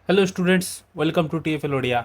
Hello students, welcome to TFL Odia.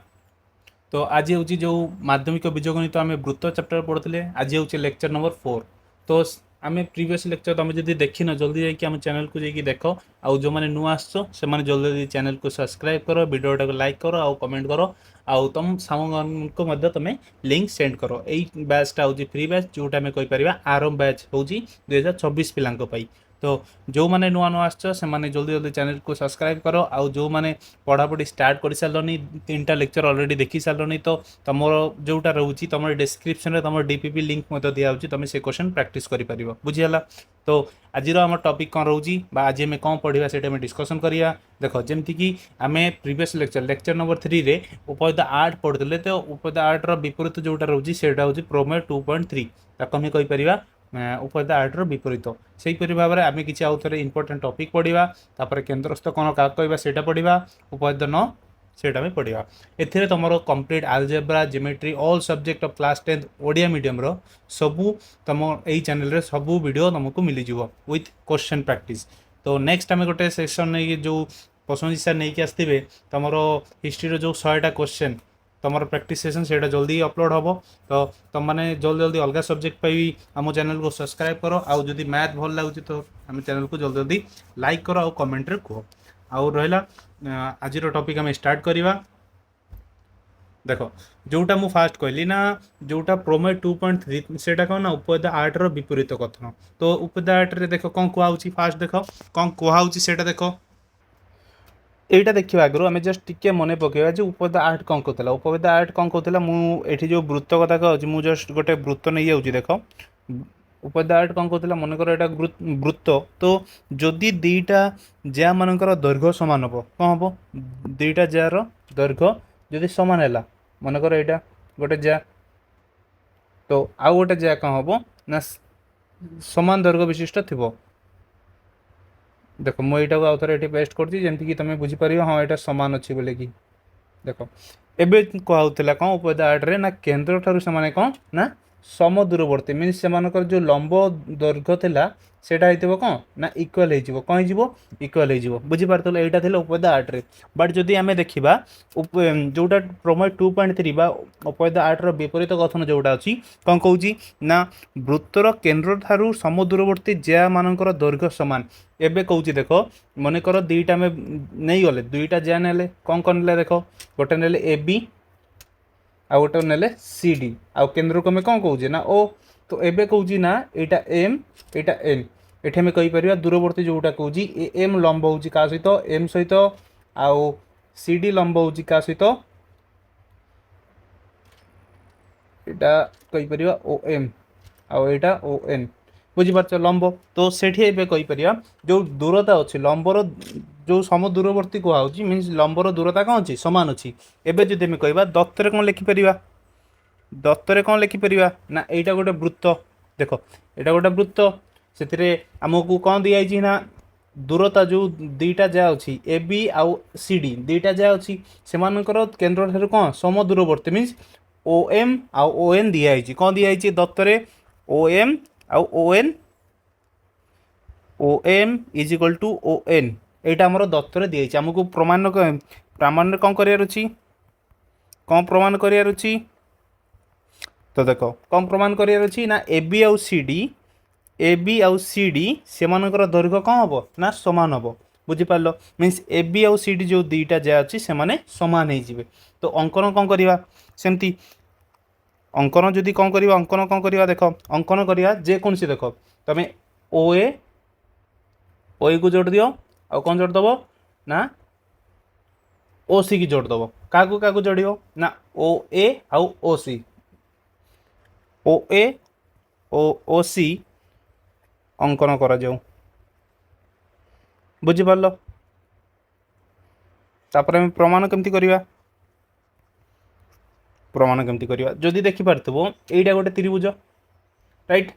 तो आज हूँ जो माध्यमिक बीजगणित आम वृत्त चैप्टर पढ़ुले आज हूँ लेक्चर नंबर 4। तो आम प्रीवियस लेक्चर तुम जब देखिन जल्दी जाकि आम चैनल को जाकि देख आउ जो मैंने नुआ आसो से जल्दी जल्दी चैनल को सब्सक्राइब करो, वीडियोटा को लाइक करो आउ कमेंट करो आउ तुम सामूक तुम लिंक सेंड करो। यही बैचटा हूँ फ्री बैच जोटा आम कहीपर आरंभ बैच हूँ 2024 पिलांई। तो जो मैंने नुआ नुआ आसो से जल्दी जल्दी चैनल को सब्सक्राइब करो आउ जो मैंने पढ़ापढ़ी स्टार्ट कर सारे 3टा लेक्चर अलरेडी देखी सारे तो तुम जोटा रोचे तुम डिस्क्रिप्शन में तुम डीपीपी लिंक दिया तुम से क्वेश्चन प्रैक्टिस कर बुझीगला। तो आज आम टॉपिक कौन रोची आज आम कौन पढ़ा से डिस्कसन करवा। देख जमती कि आम प्रीवियस लेक्चर नंबर 3 रे उपपाद्य 8 पढ़ुले तो उपपाद्य 8 विपरीत जोटा रोचे से प्रोमेय 2.3 ताको आम कहीपर उपपाद्य 8 विपरीत से भाव में आम किसी आउ थे इंपोर्टेंट टॉपिक पढ़ा तापर केन्द्रस्थ कौन क्या कहवा से पढ़ा उपपाद्य 9 सेटा भी पढ़ा। एथिरे तुम complete algebra geometry all subject of class 10 Odia medium रो सबू तुम यही चैनल रे सबू वीडियो तुमको मिलज विथ क्वेश्चन प्रैक्टिस। तो नेक्स्ट आम गोटे सेक्शन नहीं जो प्रश्न हिसाब नहीं कि आसवे तुम हिस्ट्री जो 100टा क्वेश्चन तुम प्रैक्टिस सेशन से जल्दी अपलोड हम। तो तुम मैंने जल्दी जल्दी अलग सब्जेक्ट पाई आम चैनल को सब्सक्राइब करो आउ जदि मैथ भल लगुच तो आम चैनल को जल्दी जल्दी लाइक करो आउ कमेंट रे कह। आउ रहा आज टॉपिक आम स्टार्ट करवा। देख जोटा मु फास्ट कहली ना जोटा प्रोमेय 2.3 से कौन ना उपपाद्य 8 विपरीत कथन। तो उपपाद्य 8 देख कौन कहुच्छी फास्ट देख कौन कहुच्छी से देख এইটা देखा आगु आम जस्ट टिके मन पकेगा जो उपपाद्य 8 कौन कहला उपपाद्य 8 कौन कहला मुझे जो वृत्त कथा कहूँ मुझे जस्ट गोटे वृत्त नहीं जाऊँगी। देख उपपाद्य 8 कौन कहला मनकर एटा वृत्त तो जदि दीटा ज्या मानकर दैर्घ्य सामान हम कौन हम दीटा जार दैर्घ्य जदि सामान है मनकर यहाँ गोटे ज्या तो आउ गोटे ज्या कौन हम ना समान दैर्घ्य विशिष्ट थी। देख मुझे को आउ थे पेस्ट करमती तुम बुझीपर हाँ यहाँ सामान अच्छी बोले कि देख एबे कहला कौन उपपाद्य 8 रे ना केन्द्र ठारू से कौन ना सम दूरवर्ती मीनस से जो लंब दैर्घ्य थिला सेटा होइतिबो कौन ना इक्वल हो कौन हो इक्वल हो बुझीपार यहाँ थे उपपाद्य 8 रे। बट जदि आम देखा जोटा प्रोमेय 2.3 बा उपपाद्य 8 विपरीत कथन जोटा अच्छी कौन कौची ना वृत्तर केन्द्र ठारू सम दूरवर्ती ज्या मानकर दैर्घ्य सामान। एबे कौची देख मनकर दुईटा आम नहीं गले दुईटा ज्या ने कौन कौन ने देख गोटे ने ए बी आ गोटे ने सी डी आउ केन्द्र को आम कौन कौचे ना ओ। तो एबे कौची ना यहाँ एम यहाँ एन ये आम कहीपर दूरवर्ती जोटा कौच एम लंब हो क्या सहित एम सहित आउ सी डी लंब हो क्या सहित यहाँ कहीपर ओ एम आउ यहाँ ओ एन बुझीपार लंब। तो से कहीपर जो दूरता अच्छी लंबर जो सम दूरवर्ती कहुच्छी मीन लंबर दूरता कौन अच्छी सामान अच्छी। एबे जदि आम कह दत्तर कौन लिखिपर दत्तर कौन लिखिपर ना यहाँ गोटे वृत्त देख यहाँ गोटे वृत्त से आमको कौन दिखाई ना दूरता जो दुईटा जा अच्छी ए बी आउ सी डी दुईटा जा अच्छी से केन्द्र ठार कौन सम दूरवर्ती मीन्स ओ एम आउ ओ एन दिखाई कौन दिखाई दत्तर ओ एम आउ O M is equal to O N यहाँ आमर दत्तर दिखाई आमको प्रमाण प्रमाण कौन करार कौन प्रमाण करार। तो देख कौन प्रमाण करार ना ए बी आउ सी डी से दैर्घ्य कौन हम ना सामान हम बुझीपार मीन्स ए बी आउ सी डी जो दुईटा जा अच्छी से सामान हो। तो अंकन कौन करवा सेमती अंकन जदि कौन करवा अंकन कौन करवा देख अंकन करवा जेकोसी देख तुम ओ ए को जोड़ दियो आउ कौन जोड़ दब ना ओ सी की जोड़ दब क्या जोड़ ना ओ ए आउ ओ सी ओ ए ओ सी अंकन करा जाऊ बुझीपार। तापर आम प्रमाण केमती करवा प्रमाण केमती करवा जदि देखिपारथबो एटा गोटे त्रिभुज राइट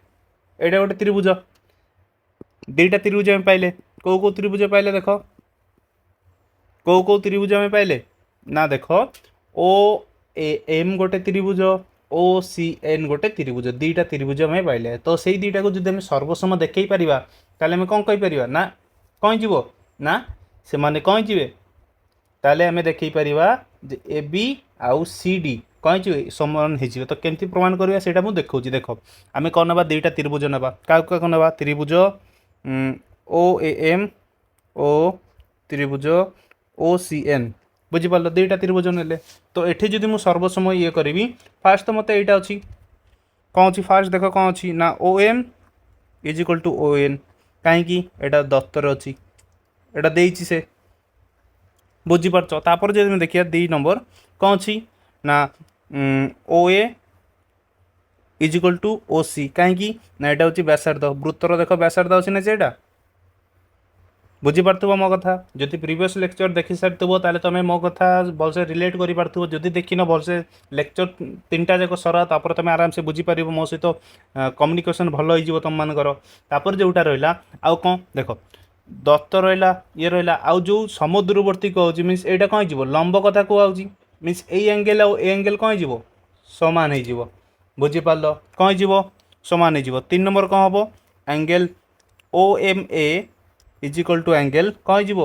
एटा गोटे त्रिभुज दुईटा त्रिभुज आम पाइले कौ त्रिभुज पाइले देख कौ त्रिभुज आम पाइले ना देख ओ एम गोटे त्रिभुज ओ सी एन गोटे त्रिभुज दुईटा त्रिभुज आम पाइले। तो से दुईटा को जब आम सर्वसम देखई पारिबा ताले आम कौन कहीपर ना कौन जीव ना से माने कौन जीवे ताले आमे देखै परिबा जे ए बी आउ सी डी कौन समान हो तो केमती प्रमाण करवा से देखा देख आम कौन ना दुईटा त्रिभुज ना क्या ना त्रिभुज ओ ए एम ओ त्रिभुज ओ सी एन बुझीपार दुईटा त्रिभुज ने तो ये जदि मुझे सर्वसमय ये करी फास्ट तो मत यहाँ अच्छी कौन अच्छी फास्ट देख कौन अच्छी ना O M is equal to O N कहीं यहाँ दत्तर अच्छी यहाँ देसी से बुझीपार तापर जब देखिए 2 नंबर कौन अच्छी ना O A is equal to O सी कहीं ना यहाँ हूँ व्यासार्ध वृत्तर देख व्यासार्ध अच्छी ना से बुझीपार मो कथा जदि प्रीवियस लेक्चर देखी सारी ताले तुम मो कथा भलसे रिलेट कर पार्थो जदि देखिन भलसे लेक्चर 3टा जाक सरा तापर तुम आराम से बुझीपार मो सहित कम्युनिकेशन भल हो तुम मानकर तापर जोटा रहा आउ कौन देख दत्त रहा ये रहा आउ जो समुद्रवर्ती कहूँ मीन्स यहाँ कौन हो लंब कथा कहूँ मीन्स ए एंगेल आउ ए एंगेल कौन हो सामान हो बुझीपार कौन हो सामान हो 3 नंबर कौन हम angle O M A is equal to angle कौन हो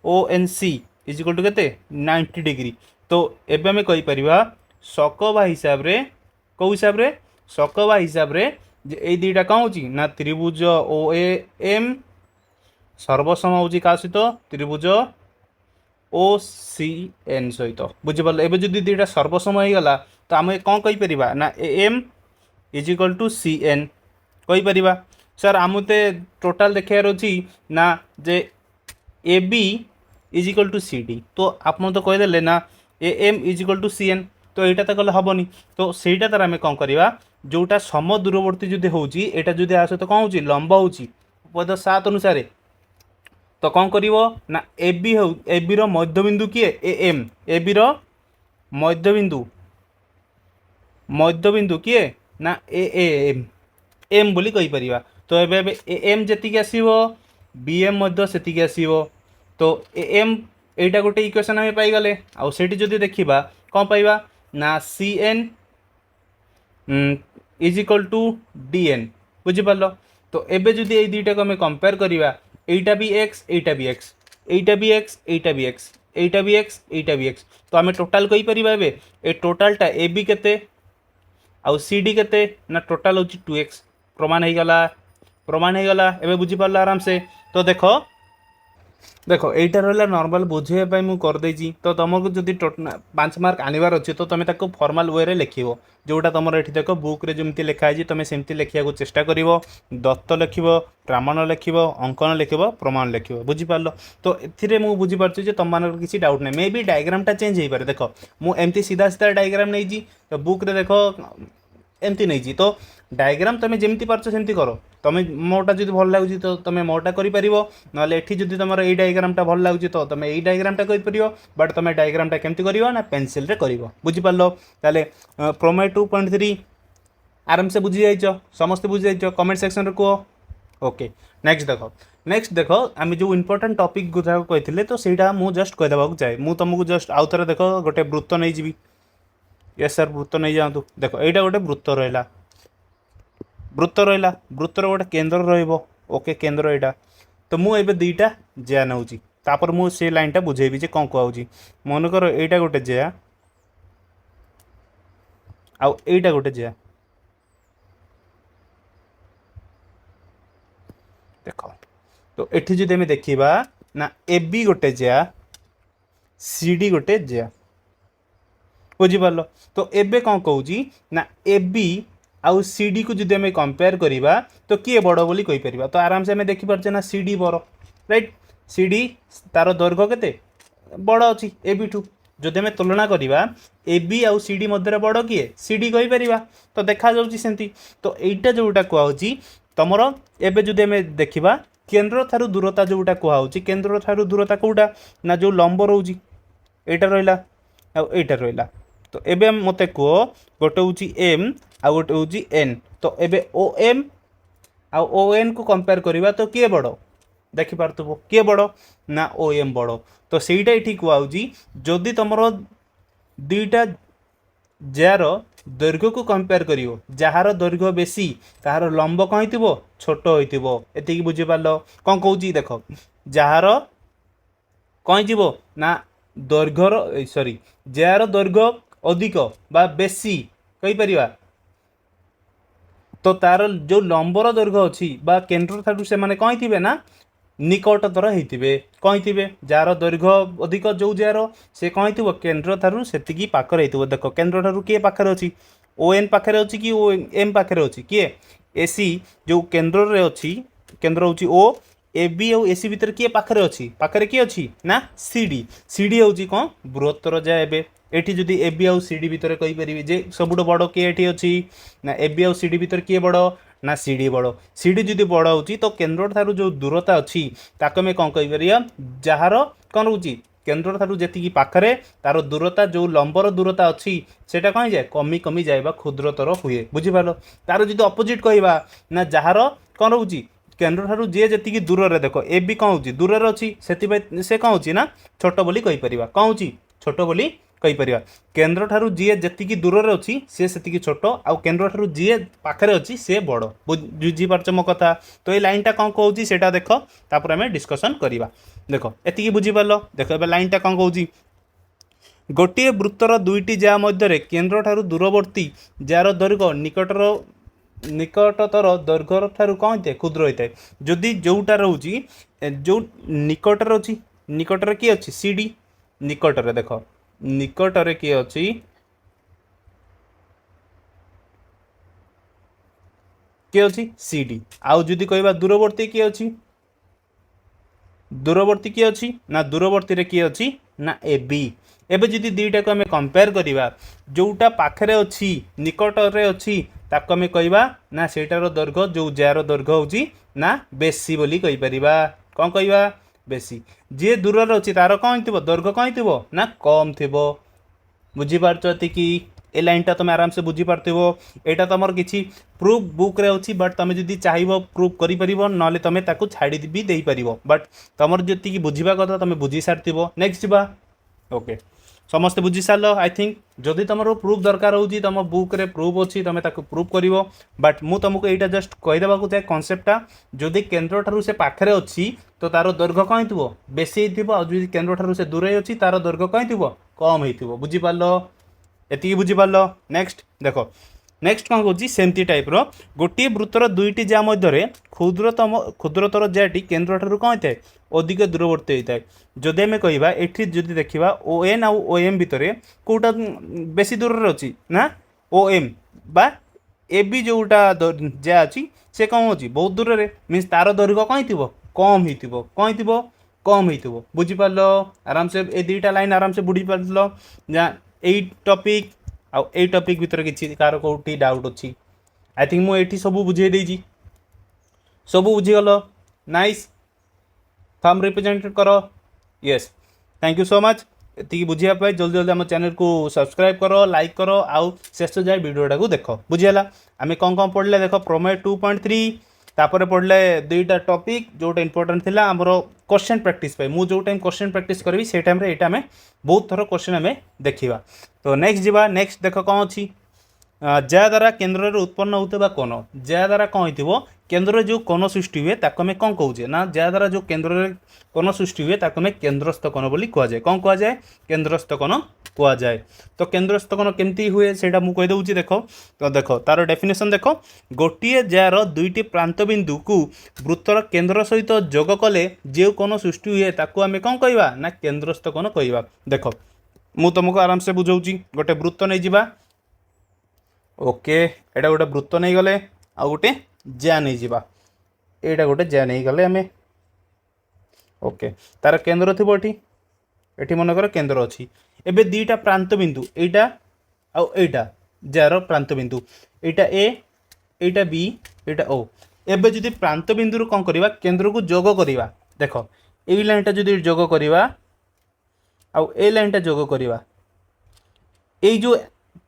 O N C is equal to के 90 डिग्री तो एबे आम कहीपर सकबा हिसाब रे कौ हिसाब रे सकबा हिसाब रे ये दुईटा कौन हो ना त्रिभुज ओ ए एम सर्वसम हो क्या सहित त्रिभुज ओ सी एन सहित बुझीपार एवं जब दुईटा सर्वसम हो गला तो आम कौन कहीपर ना A M is equal to C N कहीपर सर आमते टोटाल देखार अच्छी ना जे A B is equal to C D तो आप तो कहीदे ना A M is equal to C N तो यहाँ तो कले हेनी तो सहीटा तार आम कौन करवा जोटा सम दूरवर्ती जदि होटा जदि आ सहित कौन हो लंब हो पद 7 अनुसार तो कौन कर ना ए बी हो ए बी मध्यबिंदु किए ए एम ए बी मध्यबिंदु किए ना ए एम एम बोली कहीपर तो एबे ए एम जी आसो बी एम से आसो तो ए एम यहाँ गोटे इक्वेशन आम पाईगले आउ से देखा कौन पाइबा ना C N is equal to D N बुझीपार तो एबे जदि ये दुईटा को आम कंपेयर करवा एटा भी एक्स एटा भी एक्स एटा भी एक्स एटा भी एक्स एटा भी एक्स एटा भी एक्स तो आम टोटाल कहीपर ए टोटालटा ए बी केते आउ सी डी केते ना टोटाल हूँ 2x प्रमाण हो गला एबे बुझीपार आराम से तो देख देखो यहीटा रहा नॉर्मल बुझेबाई मुझे करदे तो तुमको जब 5 मार्क आनबार अच्छे तो तुम ताको फॉर्मल वे लिख जोटा तुम ये देख बुक रे जमी लिखाई तुम सेमती लिखा चेष्टा कर दत्त लिख प्रमाण लिख अंकन लिख प्रमाण लिख बुझीपार तो ए मुझे बुझीपार तुम मान किसी डाउट नहीं मे भी डायग्रामटा चेंज हो पारे देख मुझे सीधा सीधा डायग्राम नहीं तो बुक रे देख एमती नहीं तो डायग्राम तुम जमी पार्छ सेमती कर तुम मोटा जब भल लगुच तो तुम मोटा कर ना जब तुम ये डायग्रामटा भल लगुच तो तुम ये डायग्रामटा कर बट तुम डायग्रामटा केमती कर ना पेनसिल रे कर बुझीपार ताले प्रमेय 2.3 आराम से बुझी जाइछ समस्ते बुझी जाइछ कमेंट सेक्शन रे कह ओके नेक्स्ट देख आम जो इंपोर्टेंट टॉपिक गुरा कही तो सहीटा मुझे जस्ट कहीदेवा चाहे मुझे तुमको जस्ट आउ थे देख गोटे वृत्त नहीं जी यस सर वृत्त नहीं जातु देख यहाँ गोटे वृत्त रहा वृत्तर गोटे केन्द्र रोके केन्द्र यहाँ तो मुझे दुईटा जेया नौ तापर मुझे से लाइनटा बुझेबी कौन कहूँ मनकर यहाँ गोटे जेया आउ यहाँ गोटे जेया देख तो ये जब आम देखा ना ए बी गोटे जेया सी डी गोटे जेया बुझीपार तो एबे कौन कहूँ ना ए बी आउ सी डी को जब आम कंपेयर करवा तो किए बड़ बोली कहीपर तो आराम से आम देखिपारे ना सी डी बड़ राइट सी डी तार दैर्घ्य केते बड़ अच्छी ए बी ठू जदि आम तुलना करवा ए बी आउ सी डी मध्य बड़ किए सी डी कहीपर तो देखा सेमती तो यहीटा जोटा कहूँ तुमर एबे जदि आम देखा केन्द्र ठारू दूरता जोटा कहूँ केन्द्र ठारू दूरता कौटा ना जो लंब रोच यहाँ रहा आईटा रहा तो एबे मते कह गोटे हूँ एम आ गोटे हूँ एन तो एबे ओ एम आ ओ एन को कंपेयर करवा तो किए बड़ देखिपार्थुव किए बड़ ना ओ एम बड़ तो सहीटा ये कहूँ जदि तुम दुईटा जार दैर्घ्य को कंपेयर कर जार दैर्घ्य बेसी तार लंब कौन हो छोट होती बुझीपार कौन कौच देख जार कौन जीव ना ଦୈର୍ଘ୍ୟର ସରି ଯାହାର ଦୈର୍ଘ୍ୟ ଅଧିକ ବା ବେଶୀ କହିପାରିବା तो तार जो लंबर दैर्घ्य अच्छी केन्द्र ठार से कहीं थे ना निकटतर होते कहीं जार दैर्घ्य अधिक जो जार से कहीं थी केन्द्र ठार से पाखर हो देख केन्द्र ठार किए पाखे अच्छी ओ एन पाखे अच्छी कि ओ एम पाखे अच्छी किए एसी जो केन्द्र अच्छी केन्द्र हूँ ओ ए बी और एसी भितर किए पाखे अच्छी पाखे किए अच्छी ना सीडी सीडी हूँ कौन बृहत्तर जाए एवं एटी जदि ए बी आउ सी डी भितर कहीपरि जे सबुठ बड़ किए एटी अच्छी ना ए बी आउ सी डी भितर किए बड़ ना सी डी बड़ सी डी जदि बड़ हो तो केन्द्र ठार जो दूरता अच्छी ताको आम कौन कहीपर जार कौन रोचे केन्द्र ठार जी पाखे तार दूरता जो लंबर दूरता अच्छी सेटा कहीं जाए कमी कमी जाए क्षुद्रतर हुए बुझीपार तार जो अपोजिट कहवा ना जार कौन रोचे केन्द्र ठार जी जी दूर में देख ए बी कौन हो दूर अच्छी से कौन हो ना छोट बोली कहीपर कौन हो छोट बोली कहीपर केन्द्र ठार जी जी दूर अच्छी सी से छोट आउ केन्द्र ठार जी पाखे अच्छी सी बड़ बुझीपार मो कथा तो ये लाइनटा कौन कहूँ से देख तापर आम डिस्कसन करवा देख एति बुझीपार देख ए लाइनटा कौन कहूँ गोटे वृत्तर दुईटी जा मध्य केन्द्र ठार दूरवर्ती जार दैर्घ्य निकटतर दैर्घ्य ठार कौन होता है क्षुद्र होता है जदि जोटा रोचे जो निकटर अच्छी निकटर किए अच्छी सी डी निकटर देख निकटरे किए अच्छी किए अच्छी सी डी आउ जदि कहवा दूरवर्ती किए अच्छी दूरवर्ती किए अच्छी ना दूरवर्ती किए अच्छी ना ए बी एबे जदि दुईटा को आम कंपेयर करवा जोटा पाखे अच्छी निकटरे अच्छी ताको आम कहवा ना सेटार दैर्घ्य जो जार दैर्घ्य होची ना बेसी बोली कहीपर कौन कहवा बेसी जी दूर अच्छी तार कौन थी दैर्घ्य कौन थी ना कम थी बुझीपार कि ए लाइनटा तुम आराम से बुझीपार यहाँ तुम किसी प्रूफ बुक रे अच्छी बट तुम जब चाह प्रूफ कर ना तुम छाड़ी भी दे पार बट तुम जी बुझा कथा तुम बुझी सारी नेक्स्ट जा ओके समस्ते बुझी सार आई थिंक जदि तुम प्रूफ दरकार हो तुम बुक रे प्रूफ अच्छी तुम प्रूफ कर बट मु तुमको यहाँ जस्ट कहीदेवा चाहे कनसेप्टा जदि केन्द्र ठार से पाखे अच्छी तो तार दैर्घ्य कहीं थो बेसी होती केन्द्र ठार से दूरे अच्छी तार दैर्घ्य कहीं थो कम हो बुझीपार एति बुझीपार नेक्स्ट देख नेक्स्ट कौन कौन सेमती टाइप रो गोटे वृत्तर दुईटी जा मध्य क्षुद्रतर जाटी केन्द्र ठार कौन होता है अधिक दूरवर्ती होता है जदि आम कहवा ये जदि देखा ओ एन आउ ओ एम भितर कौटा बेसी दूर अच्छी ना ओ एम बा ए बी जोटा जा अच्छी से कौन अच्छी बहुत दूर में मीन्स तार दैर्घ्य कहीं थी कम हो कहीं थी कम हो बुझीपार आराम से ए दुईटा लाइन आराम से बुझी पार यही टॉपिक आउ ए टॉपिक भितर किसी कार कौटी डाउट अच्छी आई थिंक मुझे सब बुझे देजी सब बुझीगल नाइस थम रिप्रेजेंट कर yes thank you so much ये बुझापी जल्दी जल्दी आम चैनल को सब्सक्राइब कर लाइक कर आउ शेष जाए वीडियोटा को देख बुझीगला आम कौन कौन पढ़ले देख प्रमेय 2.3 तापर पढ़ले दुईटा टॉपिक जोटा इंपोर्टेंट थिला आमर क्वेश्चन प्रैक्टिस पे मु जो टाइम क्वेश्चन प्रैक्टिस करी से टाइम रे एटा हमें बहुत थर क्वेश्चन हमें देखिबा तो नेक्स्ट जीवा नेक्स्ट देख कौन अच्छी जा द्वारा केन्द्र में उत्पन्न होता कोण जा द्वारा कौन हो केन्द्र जो कोण सृष्टि हुए ताको आम कौन कहे ना जा द्वारा जो केन्द्र में कोण सृष्टि हुए ताको आम केन्द्रस्थ कोण बोली कहुए कौन कहुए केन्द्रस्थ कोण कहुए तो केन्द्रस्थ कोण केमती हुए सेटा मु कहीदे देख तो देख तार डेफिनेशन देख गोटे जार दुईटी प्रांत बिंदु को वृत्तर केन्द्र सहित जोग कले जो कोण सृष्टि हुए ताको आम कौन कहवा ना केन्द्रस्थ कोण कहवा देख मु तुमको आराम से बुझाऊँगी गोटे वृत्त नहीं जावा ओके एटा गोटे वृत्त नहीं गले आ गोटे ज्या नहीं जावा एटा गोटे ज्या नहीं गले आम ओके तार केन्द्र थी एटी मनकर केन्द्र अच्छी एबे दुईटा प्रांत बिंदु एटा आईटा जार प्रांत बिंदु एटा ए एटा बी एटा ओ एबे जदि प्रांत बिंदु कौन करवा केन्द्र को जोग करवा देख ए लाइनटा जदि जोग करवा आउ ए लाइनटा जोग करवा ए जो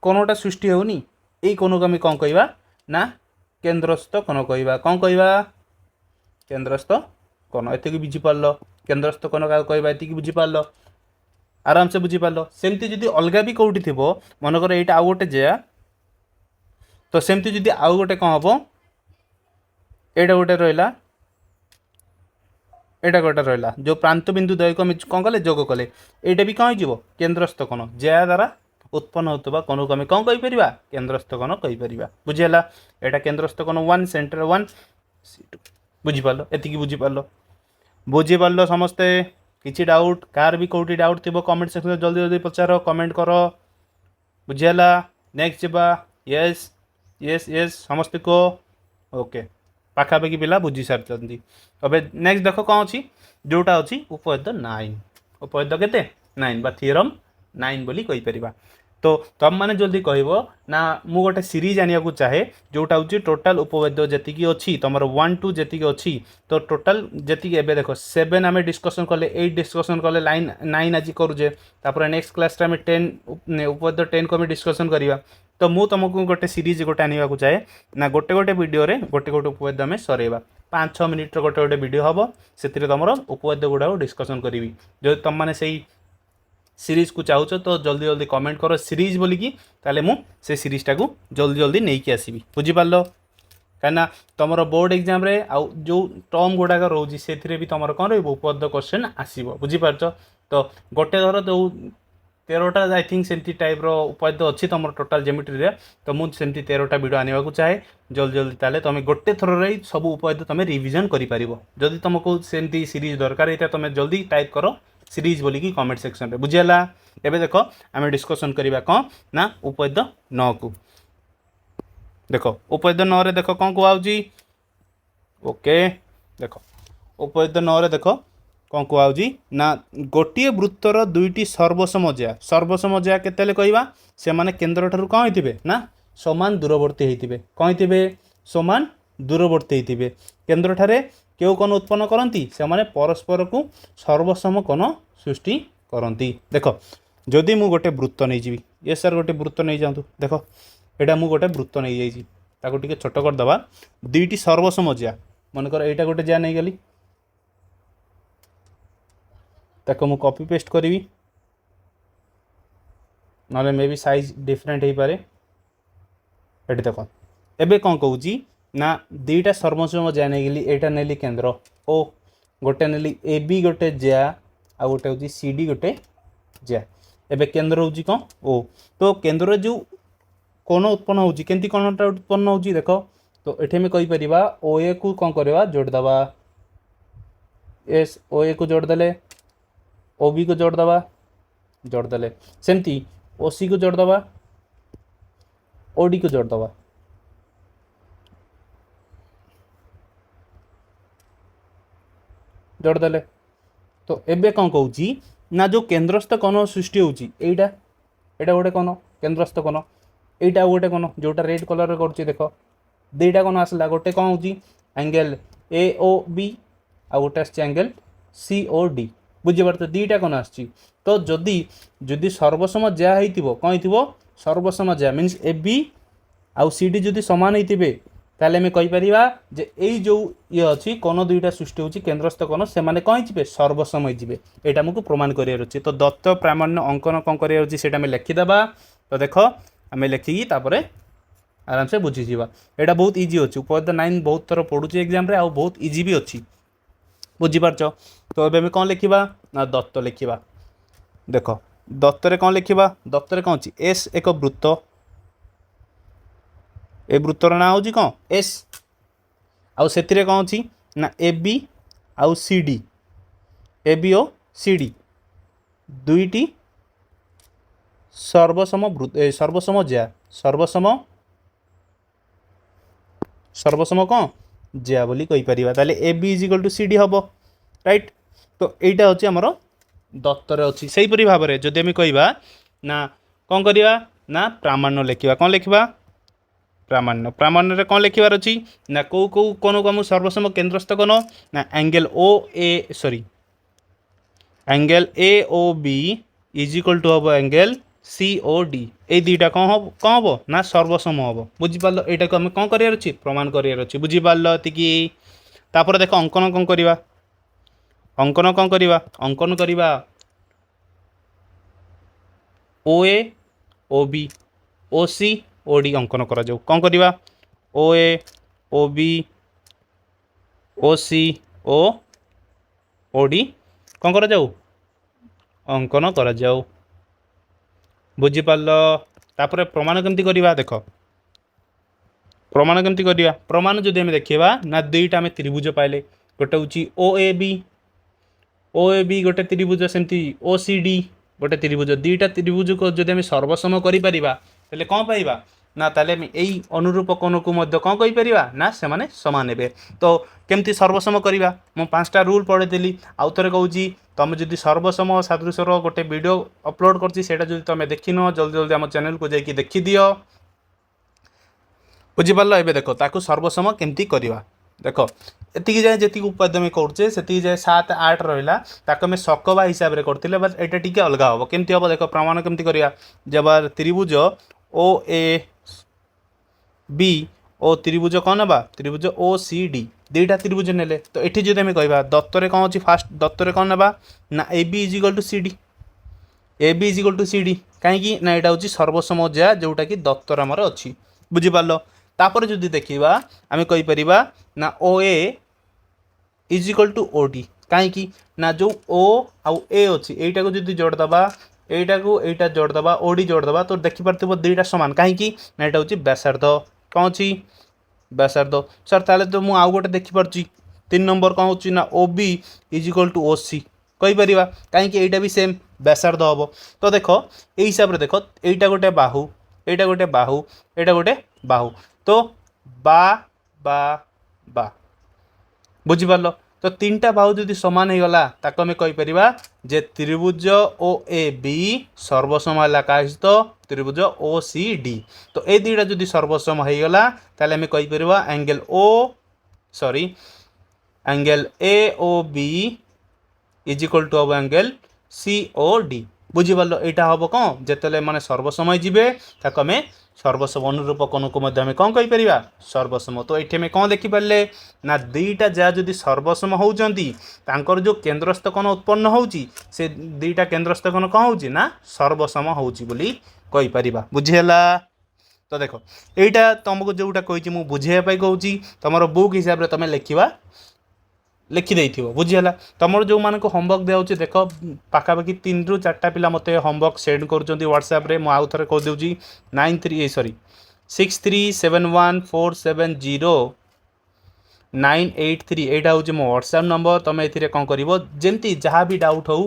कोणटा सृष्टि होनी यही कोण को आम कौन कहवा ना केन्द्रस्थ कोण कहवा कौन कहवा केन्द्रस्थ कोण एति बुझीपार केन्द्रस्थ कोण क्या कहवा ये बुझीपार आराम से बुझीपार सेमती जदि अलग भी कौटी थी मनकर यहाँ आउ गोटे जा तो सेमती जदि आउ गोटे कौन हम यहाँ गोटे रहा एटा गोटे रहा जो प्रांत बिंदु द्वयक कौन कले जोग कले एटा भी कौन हो केन्द्रस्थ कोण जया द्वारा उत्पन्न होता कोण को आम कौन कहीपर केन्द्रस्थ कोण कहीपर बुझीगला एटा केन्द्रस्थ कोण 1 सेंटर 1 बुझीपार एति बुझीपार बुझीपार समस्ते किसी डाउट कार भी कौटी डाउट थी कमेंट सेक्शन जल्दी जल्दी पचार कमेंट कर बुझीगला नेक्स्ट जा यस यस यस समस्त को ओके पाखापाखि पिला बुझी सारी अबे नेक्स्ट देख कौन अच्छी जोटा अच्छी उपवेद 9 उपवेद के 9 बा थीरम 9 बोली कहीपर तो तुम मैंने जल्दी कह ना मु गोटे सीरीज आने को चाहे जोटा हूँ टोटाल उपवेद जी अच्छी तुम 1 2 जी अच्छी तो टोटाल जी एवं देख 7 आम डिस्कसन कले 8 डिस्कसन कले लाइन 9 आज करुचे तापर नेक्स्ट क्लास आम 10 उपवेद 10 को डिस्कसन करवा तो मु तुमको गोटे सीरीज गोटे आने को चाहे ना गोटे गोटे वीडियो रे गोटे गोटे उपवेद आम सरेवा 5-6 मिनिट गोटे गोटे वीडियो हम से तुम उपवेद गुड़ा डिस्कसन करी जो तुम मैंने से सीरीज को चाहूच तो जल्दी जल्दी कमेंट करो सीरीज बोलिकी ताले मु से सीरीजटा को जल्दी जल्दी नहीं कि आसबि बुझीपार कहीं तुम बोर्ड एग्जाम रे आउ जो टर्म गुड़ाक रोचे से भी तुम कौन उपवेद क्वेश्चन आसो बुझीपार तो गोटे धर जो 13टा आई थिंक सेमती टाइप उपवेद अच्छी तुम टोटाल जेमेट्री तो मुझे 13टा वीडियो आने को चाहे जल्दी जल्दी ताले तुम गोटे थर सब उपवेद तुम रिविजन करि तुमको सेमती सीरीज दरकार होता तुम जल्दी टाइप कर सीरीज बोलिकी कमेंट सेक्शन रे बुझीगला एबे देख आम डिस्कसन करवा कौन ना उपवेद 9 को देख उपवेद 9 रे देख कौन कहुची ओके देख उपवेद 9 रे देख कौन कहुची ना गोटे वृत्तर दुईटी सर्वसम ज्या केते कहवा से माने केन्द्र ठारू कौन होइतिबे ना समान दूरवर्ती होइतिबे कौन होइतिबे समान दूरवर्ती होइतिबे केन्द्र ठारे केउ कोन उत्पन्न करती से माने परस्पर को सर्वसम कोण सृष्टि करती देख जदि मु गोटे वृत्त नहीं जी ये सर गोटे वृत्त नहीं जातु देख एटा मु गोटे वृत्त नहीं जाइए ताको टिके छोट करदबा दुईटी सर्वसम ज्या मनकर एटा गोटे ज्या नहीं गली ताको मु कॉपी पेस्ट करी ना मे बी साइज डिफरेंट हो पारे एटी देख एबे कौन कहूँ ना दुईटा सर्वसम ज्या नहीं गली एटा नेली केन्द्र ओ गोटे नेली ए बी गोटे ज्या आ गोटे हूँ सी डी गोटे ज्या एबे केन्द्र हूँ कौन ओ तो केन्द्र जो कोण उत्पन्न होची केंती कोणटा उत्पन्न होची देख तो एठी में कहि परिबा ओ ए को कोन करबा जोड़ दबा एस ओ ए को जोड़ दले ओ बी को जोड़ दले सेमती ओ सी को जोड़ दबा ओ डी को जोड़ दबा जोड़ देले तो एबे कौन कहूँ ना जो केन्द्रस्थ कोण सृष्टि होची एटा एटा गोटे कोण केन्द्रस्थ कोण एटा गोटे कोण जोटा रेड कलर कर देख दुईटा कोण आसला गोटे कौन होची एंगल ए ओ बी आ गोटे आछी एंगल सी ओ डी बुझीपार तो दुईटा कोण आछी तो जदि जदि सर्वसम ज्या होइतिबो कौन होइतिबो सर्वसम ज्या मीन्स ए बी आउ सी डी जदि समान होइतिबे ताले में कहि परिबा जे एई जो ये अछि कोन दुईटा सृष्टि होछि केन्द्रस्थ कोन से माने कहि जिवे सर्वसम जिवे एटा हमकु प्रमाण करियर अछि तो दत्त प्रामाण्य अंकन कोन करियर अछि सेटा में लिखि देबा तो देखो हमें लिखिकी तापरे आराम से बुझी जीवा एटा बहुत इजी अछि उपवेद 9 बहुत थर पढुछि एग्जाम रे आ बहुत इजी भी अछि बुझी पारछ तो एबे में कोन लिखिबा ना दत्त लिखिबा देखो दत्त रे कोन लिखिबा दत्त रे कोन अछि एस एक वृत्त ए वृत्तर ना हूँ कौन एस आउ से कौन अच्छी ना ए बी आउ सी डी ए बी ओ सी डी दुईटी सर्वसम सर्वसम ज्या सर्वसम कौन ज्या बोली कहि परिबा ताले A B is equal to C D हम राइट तो এইটা হচ্ছে আমার দত্তরে ଅଛି সেইপরি ভাবে যদি আমি কইবা না কোন করিবা না প্রামাণ্য লিখিবা কোন লিখিবা प्रामाण्य प्रामाण्य कौन लिखार अच्छी ना कौ कौ कोण को आम सर्वसम केन्द्रस्थ कोण ना angle O A sorry angle A O B is equal to हम एंगल सी ओ डी ये दुईटा कौन हम ना सर्वसम हम बुझीपार यहाँ को आम कौन करार अच्छी प्रमाण करार अच्छी बुझीपार ये तापर देख अंकन कौन करवा अंकन कौन करवा अंकन करवा ओ ए ओ बी ओ सी ओडी अंकन करा जाऊ कौन करवा ओ ए ओ बी ओ सी ओ ओडी कौन करा जाऊ अंकन करा जाऊ बुझिपार तापर प्रमाण केमती करवा देख प्रमाण केमती करवा प्रमाण जदि आम देखा ना दुईटा आम त्रिभुज पाइले गोटे हूँ ओ ए बी गोटे त्रिभुज सेमती ओ सी डी गोटे त्रिभुज दुईटा त्रिभुज को जदि आम सर्वसम करें कौन पाइबा ना ताले यही अनुरूप कोण को कौन कहीपर ना से माने समान हे तो केमती सर्वसम करवा मु 5टा रूल पढ़ेदी आउ थे कहूँ तुम जदि सर्वसम सादृश्यर गोटे वीडियो अपलोड कर तुम देखी न जल्दी जल्दी आम चैनल को जाकि देखीदि बुझिपार ए देख ताकू सर्वसम केमती करवा देख एतिकी जाए जी उपाय आम करुचे से जाए 7 8 रहा ताको आम सकबा हिसाब से करते बट यहाँ टी अलग हम केमती हम देख प्रमाण केमती करवा जब त्रिभुज ओ ए बी ओ त्रिभुज कौन ना त्रिभुज ओ सी डी दुईटा त्रिभुज ने तो ये जो आम कह दत्तर कौन अच्छी फास्ट दत्तर कौन ना ना A B is equal to C D A B is equal to C D कहीं ना यहाँ हूँ सर्वसम ज्या जोटा कि दत्तर आमर अच्छी बुझिपार तापर जो देखा आम कहीपर ना O A is equal to O D कहीं ना जो ओ आउ ए अच्छी यहीटा को जो जोड़दबा एटा को एटा जोड़दबा ओडी जोड़दबा तो देखिपार दुईटा सामान कहीं ना यहाँ हूँ व्यासार्ध कौन अच्छी व्यासार्ध सर ताले तो मुझे आउ गोटे देखिपुची 3 नंबर कौन हो ना O B is equal to O C कहीपर कहीं यहाँ भी सेम व्यासार्ध हम तो देख ये हिसाब से देख यहीटा गोटे बाहु एटा गोटे बाहु एटा गोटे बाहु तो बा बा बा बुझिपार तो 3टा बाहु जदि सामान हो गला ताको आम कहीपर जे त्रिभुज ओ ए बी सर्वसम है क्या सहित त्रिभुज ओ सी डी तो ये दुईटा जदि सर्वसम हो गला ताले आम कहीपर angle O sorry angle A O B is equal to हम एंगल सी ओ डी बुझिपार यहाँ हम कौन जिते मैंने सर्वसम जीवे ताको आम सर्वसम अनुरूप कोण को आम कौन कहीपर सर्वसम तो ये कौन देखिपारे ना दुईटा जहाँ जदि सर्वसम होती जो केन्द्रस्थ कोण उत्पन्न होची से दुईटा केन्द्रस्थ कोण कौन होची ना सर्वसम होची बोली कहीपर बुझीगला तो देख यहाँ तुमको जोटा कही मुझे बुझाई कहूँ तुम बुक हिसाब से तुम लिखा लिखिदे बुझीगला तुम जो मान होमवर्क दिया देख पाखापाखि 3 ରୁ 4टा पिला मत होमवर्क सेंड कर व्हाट्सएप रे मुझे आउ थे कहीदे 93 यहाँ हूँ मो व्हाट्सएप नंबर तुम ये कौन कर जमी जहाँ भी डाउट हो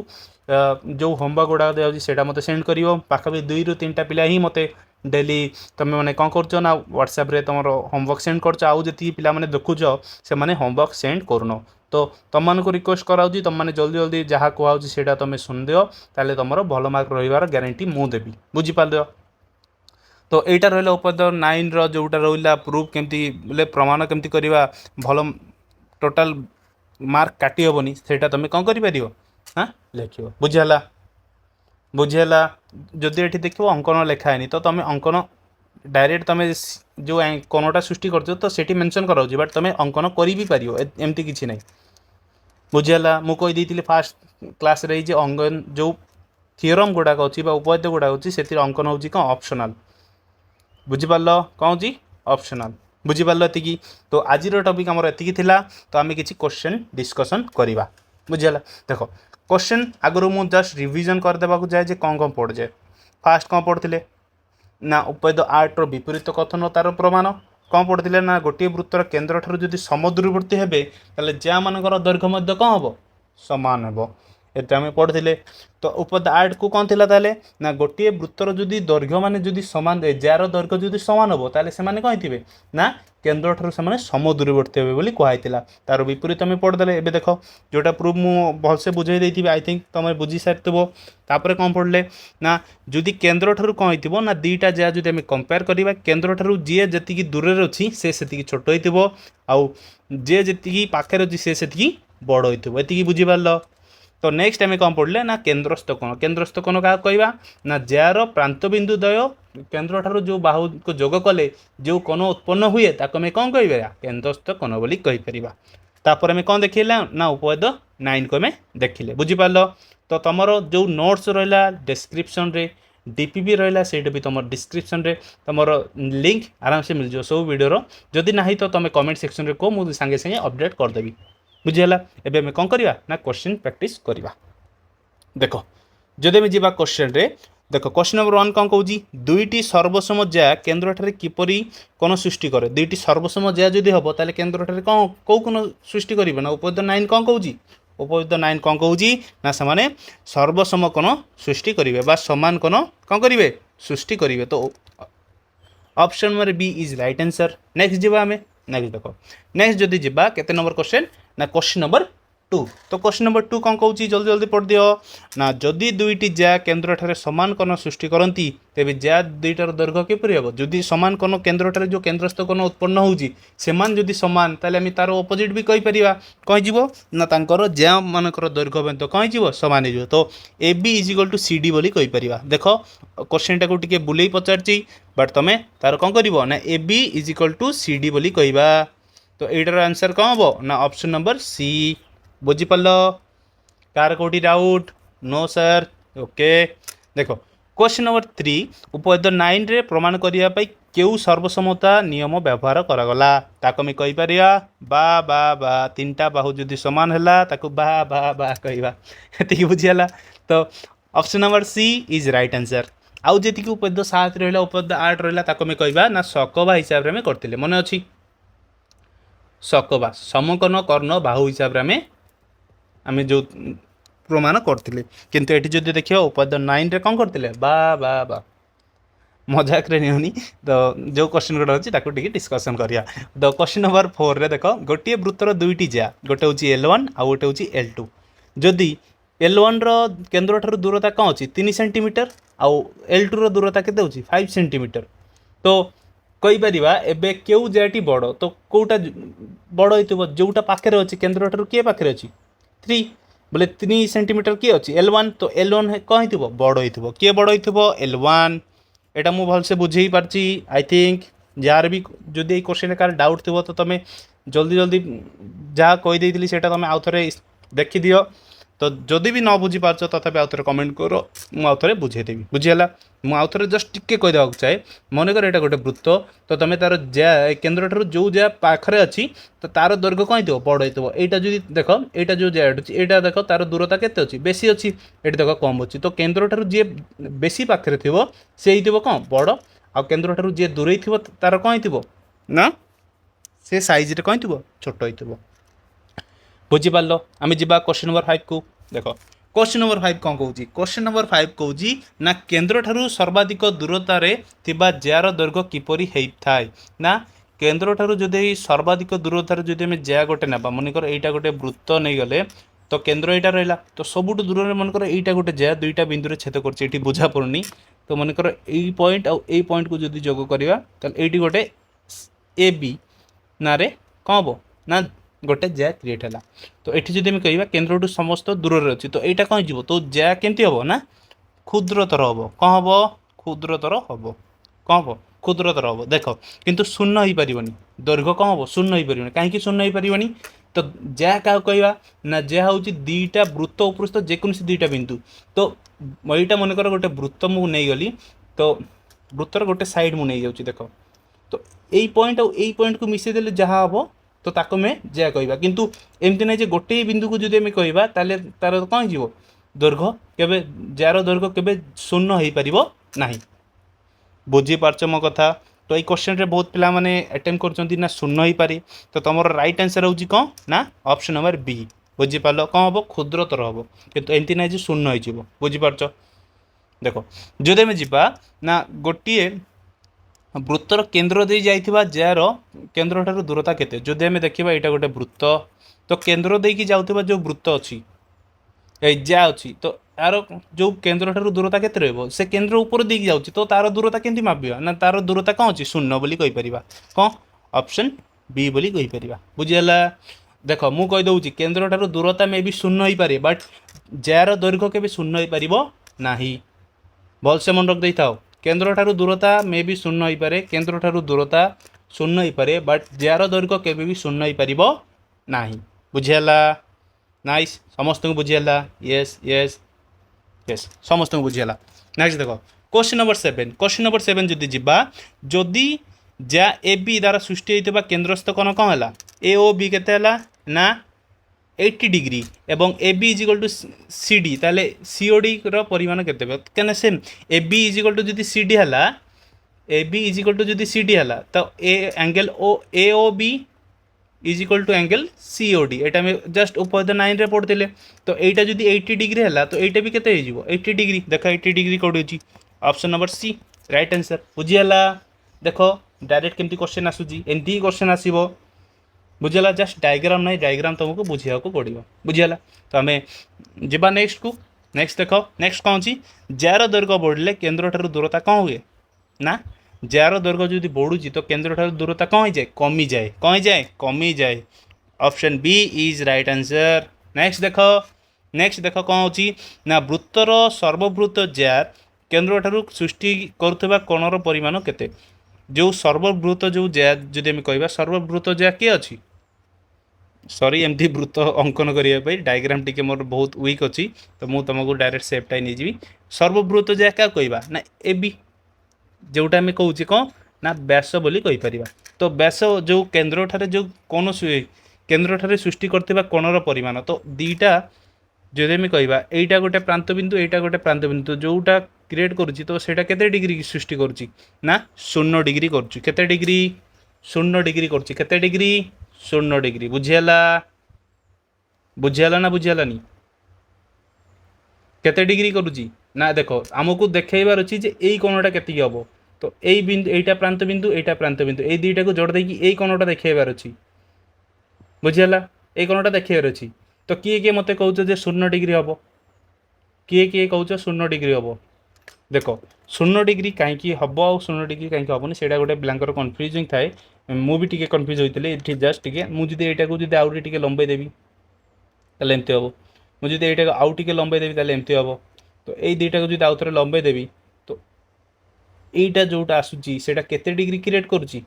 जो होमवर्क गुड़ा दिया मत सेंड कर पाखापाखि 2 ରୁ 3टा पिला ही मत डेली तुम मैंने कौन कर ना व्हाट्सएप रे तुम होमवर्क सेंड कर आउ जी पिला माने देखुच से माने होमवर्क सेंड करन तो तुम मानक रिक्वेस्ट कराऊँ तुम मैंने जल्दी जल्दी जहाँ कहूँ से तुम सुन दियो ताले तुम भल मार्क रही ग्यारंटी मुझे देवी बुझीपार तो यहाँ रहा उपाय 9 रो जोटा रहा प्रूफ केमती बोले प्रमाण केमती करवा भल टोटाल मार्क काटी हेनी से तुम कौन कर हाँ लिख बुझीगला बुझीगला जदि ये देख अंकन लिखाएनि तो तुम अंकन डायरेक्ट तुम जो कोणटा सृष्टि कर तो सेठी मेंशन कराऊँ बट तुम अंकन कर भी पार एमती किसी ना बुझीगला मुझे कहीदी फास्ट क्लास रे जे अंकन जो थियोरम गुड़ाक अच्छी उपाद्य गुड़ाक अच्छी से अंकन हूँ कौन ऑप्शनल बुझीपार कौन जी ऑप्शनल बुझीपार एति तो आज टॉपिक आमर एति तो आम किसी क्वेश्चन डिस्कसन करवा बुझीगला देख क्वेश्चन आगु मुझे जस्ट रिविजन करदेवा जाए जे कौन कौन पढ़ जाए फास्ट कौन पढ़ते ना उपाय 8 रो विपरीत कथन तार प्रमाण कौन पढ़ते ना गोटे वृत्तर केन्द्र ठार जदि समदूरवर्ती हे ताले जहाँ मानकर दैर्घ्य कौन हम समान हे ये आम पढ़ते तो उपाय 8 को कौन थिला ताले ना गोटे वृत्तर जदि दैर्घ्य मान जदि सामान जार दैर्घ्य जदि सामान हम ताले से माने कौन थे ना केन्द्र ठार से समदूरवर्ती हे बोली कहला तार विपरीत आम पढ़दे एवं देख जोटा प्रूफ मुझे भलसे बुझे देती आई थिंक तुम बुझी सारी तापर कौन पढ़ले ना जदि केन्द्र ठार कौन हो ना दुईटा जहाँ जब आम कंपेयर करवा केन्द्र ठार जी जी दूर अच्छी से छोट हो आउ जे जी पाखे अच्छी से बड़ होती बुझीपार तो नेक्स्ट आम कौन पढ़ले ना केन्द्रस्थ कोण क्या कहवा ना जार प्रांत बिंदु दय केन्द्र ठार जो बाहु को जोग कले जो कोण उत्पन्न हुए ताको आम कौन कह केन्द्रस्थ कोण बोली कहीपर तापर आम कौन देखला ना उपाय 9 को आम देखिले बुझीपार तो तुम जो नोट्स रहा डिस्क्रिप्शन रे डीपीबी रहा से भी तुम डिस्क्रिप्शन रे तुम लिंक आराम से मिल जाए सब वीडियो जदि ना तो तुम कमेंट सेक्शन रे को मुझे सांगे सांगे अपडेट करदेवी बुझीगला एबे आम कौन करवा ना क्वेश्चन प्रैक्टिस करवा देख जदि आम जा क्वेश्चन रे देख क्वेश्चन नंबर 1 कौन कहूँ दुईटी सर्वसम ज्या केन्द्र ठारे किपरि कोण सृष्टि करे दुईटी सर्वसम ज्या जदि हम ताले केन्द्र ठारे कौन कौ कोण सृष्टि करेंगे ना उपयुक्त 9 कौन कहूँ उपयुक्त 9 कौन कहूँ ना से सर्वसम कोण सृष्टि करेंगे बा समान कोण कौन करेंगे सृष्टि करेंगे तो option number B is right answer next जीवा आम नेक्स्ट देख नेक्स्ट जदि जीवा केते नंबर क्वेश्चन ना क्वेश्चन नंबर 2 तो क्वेश्चन नंबर 2 कौन कहूँ जल्दी जल्दी पढ़ दियो ना जदि दुईटी ज्या केन्द्र ठारे समान कोण सृष्टि करती तेबे ज्या दुईटार दैर्घ्य किपरि हम जदि समान कोण केन्द्र ठारे जो केन्द्रस्थ कोण उत्पन्न होउची सेमान जदि समान ताले आम तार अपोजिट भी कहि परिबा कहि जीवो ना तांकर ज्या मानकर दैर्घ्य बेंत कहि जीवो समान हो तो A B is equal to C D बोली कहि परिबा देखो क्वेश्चन टाको टिके बुलेई पचारची बट तमे तार कौन करिवो ना A B is equal to C D बोली कहिबा तो एटार आंसर कौन हम ना ऑप्शन नंबर सी बुझीपाल कार कौटी डाउट नो सर ओके देखो क्वेश्चन नंबर 3 उपयुक्त 9 रे प्रमाण करने केउ सर्वसमता नियम व्यवहार करागला ताको आम कहीपर बा बा बा तीन टा बाहु जदि सामान है ताको बा बा बा कहवा ये बुझीगला तो option number C is right answer आउ जी उपयुक्त 7 रहा उपयुक्त 8 रहा ताको आम कहवा ना सकबा हिसाब से आम करते मन अच्छी सकबा समकर्ण कर्ण बाहु हिसाब से आम जो प्रमाण करते किंतु ये जब देखिए उपद्य 9 रे कौन करते बा बा बा मजाक रे नहीं तो जो क्वेश्चन गोटे अच्छी ताको डिस्कसन करिया तो क्वेश्चन नंबर 4 रे देख गोटे वृत्तर दुईटी ज्या गोटे हूँ L1 आउ गोटे हूँ L2 जदि L1 रो केन्द्र ठार दूरता कौन अच्छी 3 सेंटीमीटर आउ L2 रो दूरता के 5 सेंटीमीटर तो कहीपर एबे केउ ज्याटी बड़ तो कौटा बड़ हो जोटा पाखे अच्छी केन्द्र ठार किए पाखे अच्छी 3 बोले 3 सेंटीमीटर किए अच्छी L1 तो L1 कौन हो बड़ हो किए बड़ हो L1 एटा मु भलसे बुझे पार्ची आई थिंक जार भी जदि क्वेश्चन कार डाउट थो तो तुम जल्दी जल्दी जहाँ कहीदेली से तुम आउ थे देखी दियो तो जदि भी न बुझी पार्छ तथापि आउ थे कमेंट कर मुझे बुझेदेवी बुझीगला मुझे जस्ट टिके कहीदेवा चाहे मनकर यहाँ गोटे वृत्त तो तुम तार ज्या केन्द्र ठार जो ज्या पाखे अच्छी तो तार दैर्घ्य कौन हो बड़ हो यहाँ जी देख यहाँ जो ज्या अच्छी यहाँ देख तार दूरता के अच्छी बेसी अच्छी ये देख कम अच्छी तो केन्द्र ठार जी बेसी पाखे थी से कौन बड़ आ केन्द्र ठार जी दूरे थी तार कौन हो ना से सैज कौन थी छोट हो बुझीपार आम जा क्वेश्चन नंबर 5 को देख क्वेश्चन नंबर 5 कौन कहूँ क्वेश्चन नंबर 5 कहूँ ना केन्द्र ठारू सर्वाधिक दूरतार जार दैर्घ्य किपरि होइथाय ना केन्द्र ठारू जदि सर्वाधिक दूरतार जदि आम ज्या गोटे ना मनकर यहाँ गोटे वृत्त नहीं गले तो केन्द्र यहाँ रहा तो सबुठ दूर में मनकर यहाँ गोटे ज्या दुईटा बिंदु छेद कर बुझा पड़नी तो मनकर यही पॉइंट आउ यही पॉइंट को जदि जोग करवा तो ये गोटे ए बी ना कौन हम ना गोटे ज्या क्रिएट है तो ये जब कह केन्द्र समस्त दूर अच्छी तो यहाँ कौन हो तो ज्या केमती हम ना क्षुद्रतर हम कौन हम क्षुद्रतर हम कौन हम क्षुद्रतर हम देख किंतु शून्य हो पार दैर्घ्य कौन हम शून्य हो पार कहीं शून्य हो पार तो ज्या क्या कहवा ना ज्या हूँ दुईटा वृत्त उपृष्ठ जेकोसी दुईटा बिंदु तो यहाँ मनकर गोटे वृत्त मुझे नहीं गली तो वृत्तर गोटे साइड मुझे नहीं जाऊँगी देख तो यही पॉइंट और यही पॉइंट को मिसेदेले जहाँ हम तो ताको में ज्या कहवा किंतु एमती ना गोटे बिंदु को जब कहवा तार कौन हो दैर्घ्य केबे जार दैर्घ्य केबे शून्य हो पार ना बुझीपारच मो कथा तो ये क्वेश्चन रे बहुत पिला माने अटेम्प्ट करछंती ना शून्य हो पारे तो तुम राइट आंसर होची कौन ना ऑप्शन नंबर बी बुझीपार कौन हम क्षुद्रतर हम किंतु एमती ना शून्य हो बुझीपारच देख जदि आम जा ना गोटे वृत्तर केन्द्र दे जाइथिबा जार केन्द्र ठार दूरता केते जदि आम देखा यहाँ गोटे वृत्त तो केन्द्र देकी जाउथिबा जो वृत्त अच्छी ज्या अच्छी तो यार जो केन्द्र ठार दूरता केते रहबो से केन्द्र ऊपर देकी जाउची तो तार दूरता केमती मापिबा ना तार दूरता कौन अच्छी शून्य बोली कहि परिबा कौन ऑप्शन बी बोली कहि परिबा बुझियला देख मु कहि दउची केन्द्र ठार दूरता में भी शून्य हो पारे बट जार दैर्घ्य केबे शून्य हो पारिबो नाही भलसे मन रख देई थाओ केन्द्र ठारू दूरता में भी शून्य हो पारे केन्द्र ठारू दूरता शून्य हो पारे बट जार दैर्घ्य केबे भी शून्य हो पारिबो नाही बुझियला नाइस समस्त को बुझियला यस यस यस समस्त को बुझियला नेक्स्ट देखो क्वेश्चन नंबर 7 जदि जिबा जदि ज्या ए बी द्वारा सृष्टि होइतबा केन्द्रस्थ कोण कौन है ए ओ बी केते हला ना 80 ডিগ্রি এবং A B is equal to C D তাহলে সিওডি পরিমাণ কেতে কেন same A B is equal to যদি সিডি হলা A B is equal to जदि सी डी है तो A angle O B is equal to angle C O D एटा में जस्ट उपद 9 रे पढ़ते तो एटा जदि 80 डिग्री है तो एटा भी केते हो जिवो 80 डिग्री देख 80 डिग्री कोड होची option number C right answer बुझियला देखो डायरेक्ट केमती क्वेश्चन आसुची एंती क्वेश्चन आसीबो बुझियला जस्ट डायग्राम नहीं डायग्राम तुमको बुझिया को पड़ो बुझियला तो आम जीवा नेक्स्ट को नेक्स्ट देख नेक्स्ट कौन अच्छी जार दैर्घ्य बढ़ले केन्द्र ठार दूरता कौन हुए ना जार दैर्घ्य जो बढ़ुची तो केन्द्र ठार दूरता कौन जाए कमी जाए कौन जाए कमी जाए option B is right answer next देख कौन अच्छी ना वृत्तर सर्ववृत्त जार केन्द्र ठार सृष्टि करुवा कोणर परिमाण केते जो सर्ववृत्त जो जार जदि आम कह सर्ववृत्त जार किए अच्छी सॉरी एमती वृत्त अंकन करने डायग्राम टी मोर बहुत वीक अच्छी तो मुझे तुमको डायरेक्ट सेफ्टा नहीं जी सर्ववृत्त जार क्या कहवा ना ए बी जोटा आम कौच कौन ना व्यास बोली कहीपर तो व्यास जो केन्द्र ठारे जो कौन केन्द्र ठारे सृष्टि करथिबा कोणर परिमाण तो दीटा जो आम कहवा एटा गोटे प्रांत बिंदु एटा गोटे प्रांत बिंदु जोटा क्रिएट करुच्ची तो सेटा केते डिग्री की सृष्टि करुच्ची ना 0 डिग्री करुच्ची केते डिग्री 0 डिग्री करुच्ची केते डिग्री 0 डिग्री बुझियाला बुझियाला ना बुझियालानी केते डिग्री करुच्ची ना देखो आमको देखबार अच्छी जे यही कोणटा केतिक हम तो यही बिंदु एटा प्रांत बिंदु एटा प्रांत बिंदु ये दुईटा को जोड़ देकी यही कोणटा देखबार अच्छी बुझिगला ये कोणटा देखबार अच्छी तो किए किए मत कौच जे 0 डिग्री हम किए किए कौच 0 डिग्री हम देख 0 डिग्री कहीं हम आ 0 डिग्री कहीं हेनी से गोटे ब्लांकर कन्फ्यूजिंग थाए मुझे टी कन्फ्यूज होती है जस्ट टी मुझे यहाँ को आउे टी लंबे देवी तेल एमती हम मुझे यहाँ आउ टे लंबे देवी तेल एमती हम तो यही दुईटा को जो आउ थे लंबे देवी तो यहीटा जोटा आसूची से डिग्री क्रिएट करुच्ची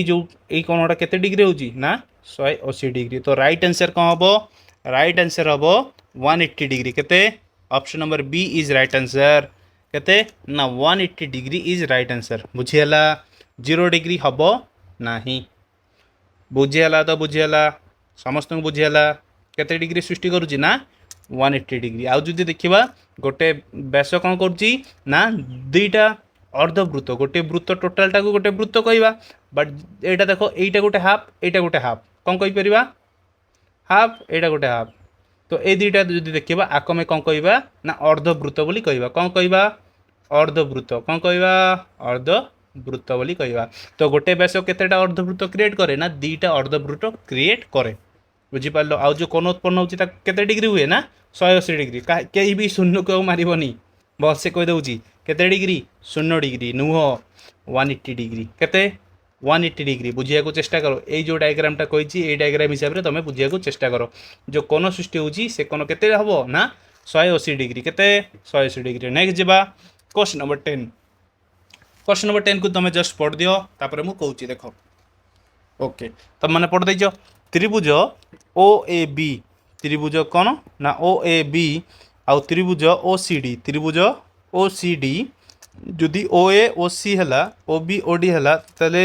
जो यही कोणटा केते डिग्री होची ना 180 डिग्री तो राइट आंसर कौन हम राइट आंसर हम 180 डिग्री केते option number B is right answer केते ना 180 डिग्री इज राइट आंसर बुझीगला 0 डिग्री हम नाही बुझीगला तो बुझीगला समस्त बुझीगला केते डिग्री सृष्टि करुच्ची ना 180 डिग्री आउ जो देखा गोटे व्यास कौन करुच्ची ना दुईटा अर्धवृत्त गोटे वृत्त टोटालटा को गोटे वृत्त कहवा बट यहाँ देख यहीटा गोटे हाफ यहाँ गोटे हाफ कौन कहीपर हाफ यहाँ गोटे हाफ तो ये दुईटा जो देखा आक में कौन कहवा ना अर्धवृत्त बोली कहवा कौन कहवा अर्धवृत्त कौन कहवा अर्धवृत्त बोली कहवा तो गोटे व्यास केतेटा अर्धवृत्त क्रिएट करे ना दुईटा अर्धवृत्त क्रिएट करे बुझीपार आउ जो कोण उत्पन्न होती केते डिग्री हुए ना 180 डिग्री कहीं भी शून्य को मारबनी बस से कहीदे केते डिग्री 0 डिग्री नुह 180 डिग्री केते 180 डिग्री बुझिया को चेष्टा करो ये जो डायग्रामटा कही ये डायग्राम हिसाब से तुम बुझिया को चेष्टा करो जो कोण सृष्टि होची से कोण केते हम ना 180 डिग्री केते 180 डिग्री नेक्स्ट जावा क्वेश्चन नंबर 10 को तुम जस्ट पढ़ दियो तापर मु कहूची देखो ओके तुम मैंने पढ़ देछ त्रिभुज ओ ए बी त्रिभुज कौन ना ओ ए बी आउ त्रिभुज ओ सी डी त्रिभुज ओ सी डी जदि ओ ए ओ सी है ओ बी ओ डी है तेल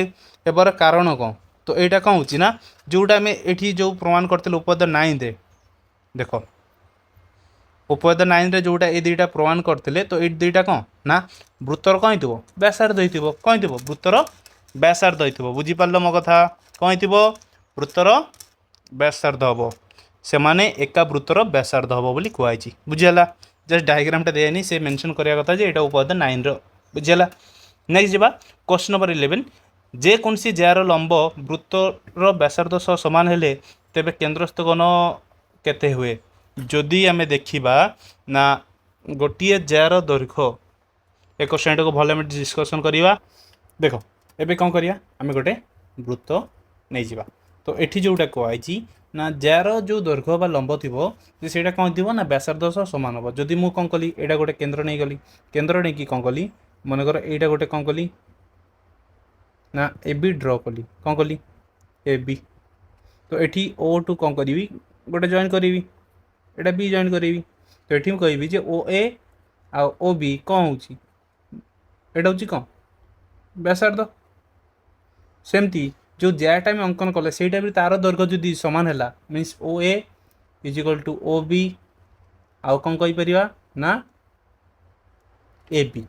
एबार कारण कौन तो यहाँ कौन हो ना जोटा आम ये जो प्रमाण करते उपद 9 रे देख उपद 9 रे जोटा ये दुईटा प्रमाण करते तो ये दुईटा कौन ना वृत्तर कौन हो व्यासार्ध हो कौन हो वृत्तर व्यासार्ध हो बुझीपार मो कथा कौन हो वृत्तर व्यासार्ध हम से माने एका वृत्तर व्यासार्ध हम बोली कहुई बुझीगला जस्ट डायग्रामटा दिए से मेंशन करिया कथा जे एटा उपद 9 रो बुझीगला नेक्स्ट जावा क्वेश्चन नंबर 11 जे कौन सी जार लंब वृत्तर व्यासार्ध सह समान हेले तेबे केन्द्रस्थ कोण केते हुए जदि आम देखा ना गोटे जार दैर्घ्य एक क्वेश्चन को भल डिस्कसन करवा देख एबे कौन करिया आम गोटे वृत्त नहीं जावा तो ये जोटा कहुई ना जार जो दैर्घ्य बा लंब थी से कौन थी ना व्यासार्ध सह सामान हम जदि मुझे कौन कली यहाँ गोटे केन्द्र नहीं गली केन्द्र नहीं कि कौन कली मनकर यहाँ गोटे कौन कली ना ए बी ड्र कली कौन कली ए बी तो ये ओ टू कौन करी गोटे जॉइन करी एटा बी जॉइन करी तो ये कहि जे ओ ए आ ओ बी कौन होटा हूँ कौन व्यासार्ध सेमती जो ज्याटा आम अंकन कले से तार दैर्घ्य जदि सामान है means O A is equal to O B आउ कौन कहीपर ना ए बी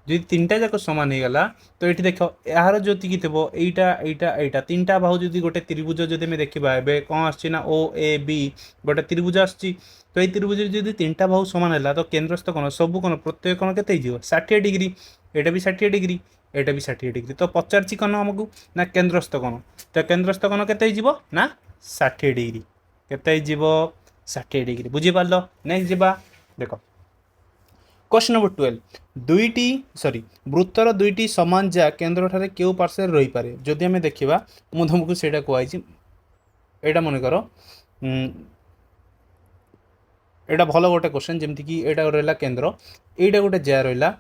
যদি তিনটা যাক সমান হয়ে গলা তো এটি দেখ এর যেতিকি থিব এইটা এইটা এইটা তিনটা বাহু যদি গোটে ত্রিভুজ যদি আমি দেখিবা এবে কম আসছে না ও এ বি গোটে ত্রিভুজ আসছে তো এই ত্রিভুজের যদি তিনটা বাহু সমান হল তো কেন্দ্রস্থ কোণ সবু কোণ প্রত্যেক কোণ কেতে হয়ে 60 ডিগ্রি এটা বি 60 ডিগ্রি এটা বি 60 ডিগ্রি তো পচারছি কোণ আমাকে না কেন্দ্রস্থ কোণ তো কেন্দ্রস্থ কোণ কেতে হয়ে না 60 ডিগ্রি কেতে হয়ে 60 ডিগ্রি বুঝিপার নেক্সট যা দেখ क्वेश्चन नंबर 12 दुईटी सॉरी वृत्तर दुईटी समान जा केन्द्र ठारे केउ पार्श्व रही पारे जदि आमे देखिबा मु तुमको सेटा कहैछि एटा मन कर एटा भलो गोटे क्वेश्चन जेमति कि एटा रहला केन्द्र एटा गोटे जा रहला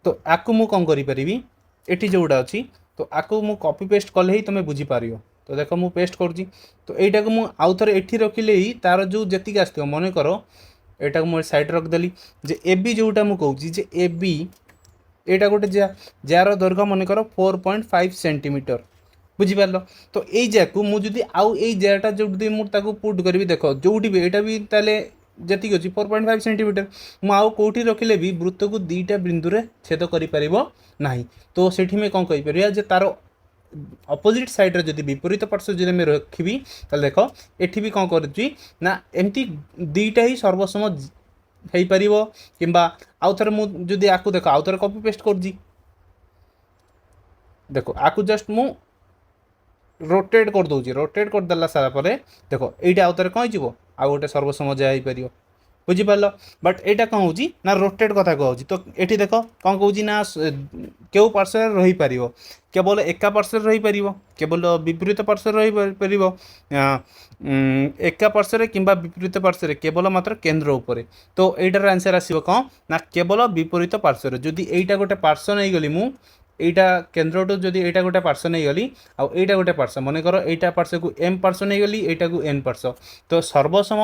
तो आकु मु कोन करि परिबी एठी जोडा अछि तो आकु मु कॉपी पेस्ट कले ही तमे बुझी पारियो तो देखो मु पेस्ट करछि तो एटा को मु आउ थरे एठी रखिले ही तार जो जति आस्थियो मन करो एटा को साइड रखदेली जे ए बी जोटा मुझे कहूँ जे ए बी एटा गोटे जार दैर्घ्य मन कर 4.5 सेंटीमीटर बुझिपार तो यही जाकू मुझे आउ यही जाटा जो मुझे पुट करी देख जो भी एटा भी ताले जी अच्छी 4.5 सेंटीमीटर मुझे कौटी रखिले भी वृत्त को दुईटा बिंदु रे छेद करना तो से कौन कहीपर जे तार अपोजिट साइड्रे जब विपरीत पार्श्व जब मैं रखी तो देख एटी भी कौन करना एमती दुईटा ही सर्वसम हो पार कि आउ थे मुझे आपको देख आउ थे कॉपी पेस्ट कर देखो आपको जस्ट मु रोटेट कर दूसरी रोटेट करदेला सारापर देख ये आउ थे कौन हो आउ गोटे सर्वसम जहाँ हो पार बुझिपार बट एटा कौन हो ना रोटेट कथा कहूँ तो ये देख कौन कौन ना क्यों पार्श्व रही पार केवल एका पार्श्व रही पार केवल विपरीत पार्श्व रही पार एका पार्श्व कि विपरीत पार्श्व केवल मात्र केन्द्र उपर तो यटार आंसर आसो कौन ना केवल विपरीत पार्श्व जदि एटा गोटे पार्श्व नहीं गली मु एटा केन्द्र टू जदि एटा गोटे पार्श्व नहीं गली आउ एटा गोटे पार्श्व मन कर एटा पार्श्व को एम पार्श्व नहीं गली एटा को एन पार्श्व तो सर्वसम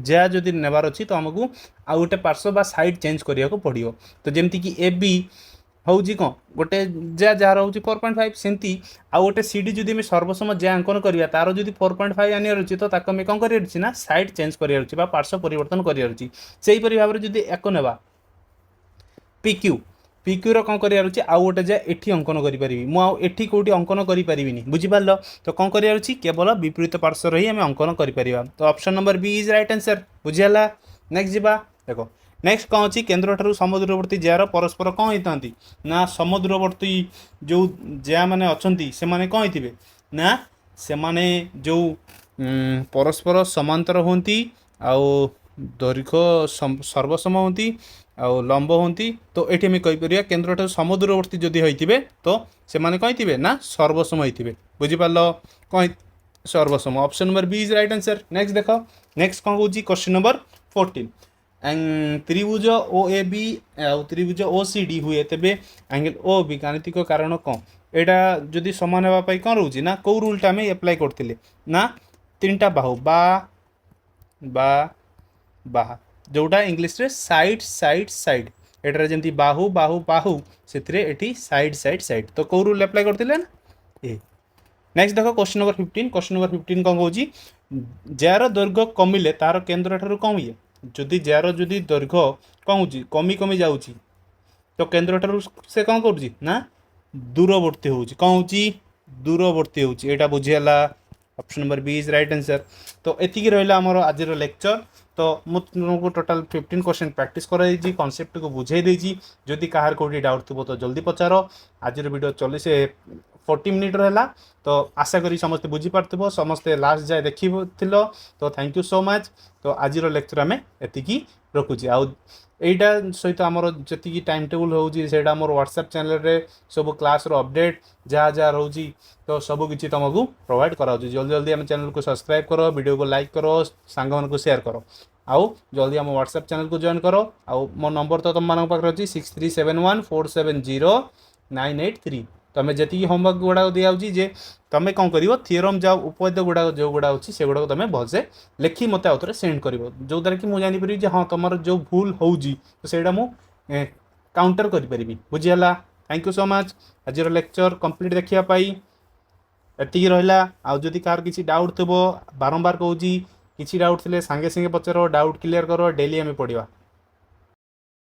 जा जदि नेबार अच्छी तो आमको आउ गोटे पार्श्व बा साइड चेंज करिया को पड़ियो तो जेमती कि ए बी हूँ कौन गोटे जा जार हूँ 4.5 सेमती आउ गोटे सी डी जदि सर्वसम जा अंकन करिया तार जदि 4.5 आनियार अच्छी तो ताको आम कौन करार ना साइड चेंज करार अच्छी पार्श्व परिवर्तन करार अच्छी से भाव में जदि एक नेबा पी क्यू पिक्यूर कौन करार अच्छी आउ गोटे जा एठी अंकन करी मुझे कौटी अंकन करें बुझिपार तो कौन करार अच्छी केवल विपरीत पार्श्व ही आम अंकन कर तो option number B is right answer बुझीगला नेक्स्ट जा देख नेक्स्ट कौन अच्छी केन्द्र ठारू समुद्रवर्ती जार परस्पर कौन होता ना समुद्रवर्ती जो जा मैंने अच्छा से मैंने कौन होते ना से मैंने जो परस्पर समांतर होती आउ दैर्घ्य सर्वसम होती आउ लंब होती तो ये आम कहीपर केन्द्र ठारू समुद्रवर्ती जदि होते तो से मैंने कौन होते ना सर्वसम होते बुझिपार कौन सर्वसम option number B is right answer next देख नेक्स्ट कौन कौन क्वेश्चन नंबर 14 त्रिभुज ओ ए बी त्रिभुज ओ सी डी हुए तेबे एंगल ओ बी गाणितिक कारण कौन यहाँ जदि समान होगापाई कौन रोचे ना कौ रूलटा आम एप्लाय करते ना तीनटा बाहु बा बा बा जोटा इंग्लीश रे साइड साइड साइड एटार जमी बाहु बाहु बाहु से साइड साइड साइड तो कौ रूल एप्लाय करते ना ए नेक्स्ट देख क्वेश्चन नंबर 15 कौन कौन जार दैर्घ्य कमिले तार केन्द्र ठारू कौन ये जदि जार जदि दैर्घ्य कौन हो कमी कमी जाऊँगी तो केन्द्र ठारू से कौन करुँच ना दूरवर्ती हो कौन हो दूरवर्ती होटा बुझीगला option number B is right answer तो एतिकी रहा आमर आज लेक्चर तो मुझे टोटाल 15 क्वेश्चन प्रैक्टिस कराई कॉन्सेप्ट को बुझे देजी जदि कहार कोई डाउट थो तो जल्दी पचार आज वीडियो 40 मिनिट रहा तो आशा करी समस्ते बुझीपार समस्ते लास्ट जाए देखी तो थैंक यू सो मच तो आज लेक्चर आम एतिकी रखुची आईटा सहित आमर जी टाइम टेबुल होता आम व्हाट्सएप चैनल रे सब क्लास अपडेट जहाँ जहाँ रोची तो सब किसी तुमको प्रोवाइड करा जल्दी जल्दी आम चैनल को सब्सक्राइब करो वीडियो को लाइक करो सांग को शेयर करो आउ जल्दी आम व्हाट्सएप चैनल को जॉइन करो आउ मो नंबर तो तुम मान पाखे अच्छी 6371470983 तुम जी होमवर्क गुड़ा दिखाई जे तुम कौन कर थीरम जाओ उपपाद्य गुड़ा जो गुड़ा अच्छी से गुड़ा तुम भलसे लिखी मत आउ थे सेंड कर जो द्वारा कि मुझे जानीपरि हाँ तुम जो भूल होगी तो सहीटा मुझे काउंटर करी बुझीगला थैंक यू सो मच आज लेक्चर कंप्लीट देखापी ଏତିକି ରହିଲା। ଆଉ ଯଦି କାହାର କିଛି ଡାଉଟ୍ ଥିବ, ବାରମ୍ବାର କହୁଛି, କିଛି ଡାଉଟ୍ ଥିଲେ ସାଙ୍ଗେ ସାଙ୍ଗେ ପଚାର, ଡାଉଟ୍ କ୍ଲିୟର କର, ଡେଲି ଆମେ ପଢ଼ିବା।